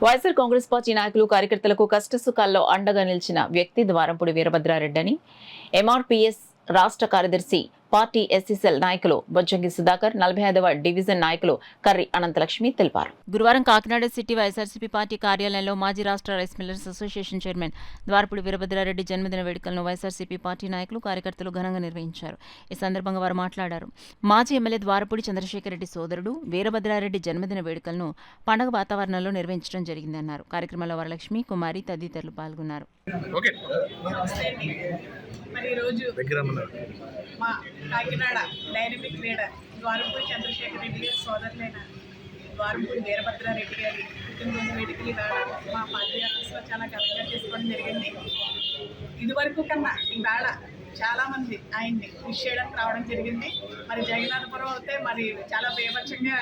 YSR Congress party నాయకులు కార్యకర్తలకు కష్టసుఖాల్లో అండగా నిలిచిన వ్యక్తి ద్వారంపూడి వీరభద్రారెడ్డి అని ఎంఆర్పీఎస్ రాష్ట్ర కార్యదర్శి పార్టీ ఎస్సీసీఎల్ నాయకులు బొజ్జంగి సుధాకర్ 45వ డివిజన్ నాయకులు కర్రి అనంతలక్ష్మి తెలిపారు. గురువారం కాకినాడ సిటీ వైఎస్ఆర్సీపీ పార్టీ కార్యాలయంలో మాజీ రాష్ట్ర rice millers association chairman Dwarapudi Veerabhadrareddy జన్మదిన వేడుకలను వైఎస్ఆర్సీపీ పార్టీ నాయకులు కార్యకర్తలు ఘనంగా నిర్వహించారు. ఈ సందర్భంగా వారు మాట్లాడారు. మాజీ ఎమ్మెల్యే ద్వారపూడి చంద్రశేఖర్ రెడ్డి సోదరుడు వీరభద్రారెడ్డి జన్మదిన వేడుకలను పండుగ వాతావరణంలో నిర్వహించడం జరిగిందన్నారు. కార్యక్రమంలో వరలక్ష్మి, కుమారి తదితరులు పాల్గొన్నారు. మరి ఈరోజు మా కాకినాడ డైనమిక్ లీడర్ ద్వారంపూడి చంద్రశేఖర్ రెడ్డి గారి సోదరులైన ద్వారంపూడి వీరభద్రారెడ్డి గారి పుట్టినరోజు వేడుకలు ఈవేళ మా పార్టీ ఆఫీస్లో చాలా ఘనంగా చేసుకోవడం జరిగింది. ఇదివరకు కన్నా ఈవేళ చాలామంది ఆయన్ని విష్ చేయడానికి రావడం జరిగింది. మరి జగన్నాథపురం అయితే మరి చాలా బీభత్సంగా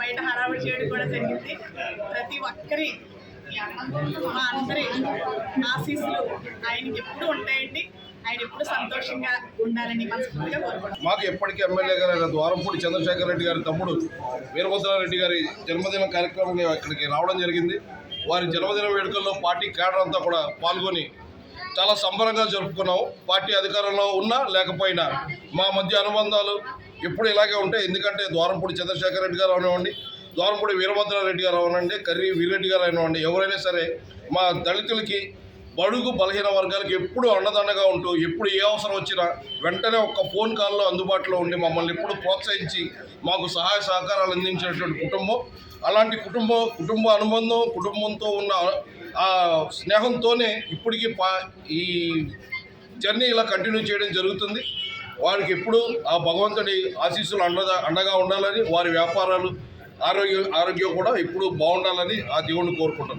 బయట హడావుడి చేయడం కూడా జరిగింది. ప్రతి ఒక్కరి మా అందరి ఆశీస్సులు ఆయనకి ఎప్పుడు ఉంటాయండి. ఆయన ఎప్పుడు సంతోషంగా ఉండాలని మనస్ఫూర్తిగా కోరుకుంటున్నాం. మాకు ఎప్పటికీ ఎమ్మెల్యే గారు ద్వారంపూడి చంద్రశేఖర్ రెడ్డి గారి తమ్ముడు వీరభద్రారెడ్డి గారి జన్మదిన కార్యక్రమంగా ఇక్కడికి రావడం జరిగింది. వారి జన్మదిన వేడుకల్లో పార్టీ క్యాడర్ అంతా కూడా పాల్గొని చాలా సంబరంగా జరుపుకున్నాం. పార్టీ అధికారంలో ఉన్నా లేకపోయినా మా మధ్య అనుబంధాలు ఎప్పుడు ఇలాగే ఉంటాయి. ఎందుకంటే ద్వారంపూడి చంద్రశేఖర్ రెడ్డి గారు అవనివ్వండి, ద్వారంపూడి వీరభద్రారెడ్డి గారు అవనండి, కర్రి వీరెడ్డి గారు అయినవ్వండి, ఎవరైనా సరే మా దళితులకి బడుగు బలహీన వర్గాలకు ఎప్పుడు అండదండగా ఉంటూ ఎప్పుడు ఏ అవసరం వచ్చినా వెంటనే ఒక్క ఫోన్ కాల్లో అందుబాటులో ఉండి మమ్మల్ని ఎప్పుడు ప్రోత్సహించి మాకు సహాయ సహకారాలు అందించేటువంటి కుటుంబం. అలాంటి కుటుంబ అనుబంధం, కుటుంబంతో ఉన్న ఆ స్నేహంతోనే ఇప్పటికీ ఈ జర్నీ ఇలా కంటిన్యూ చేయడం జరుగుతుంది. వారికి ఎప్పుడు ఆ భగవంతుడి ఆశీస్సులు అండగా ఉండాలని, వారి వ్యాపారాలు ఆరోగ్యం కూడా ఎప్పుడు బాగుండాలని ఆ దేవుడిని కోరుకుంటున్నాను.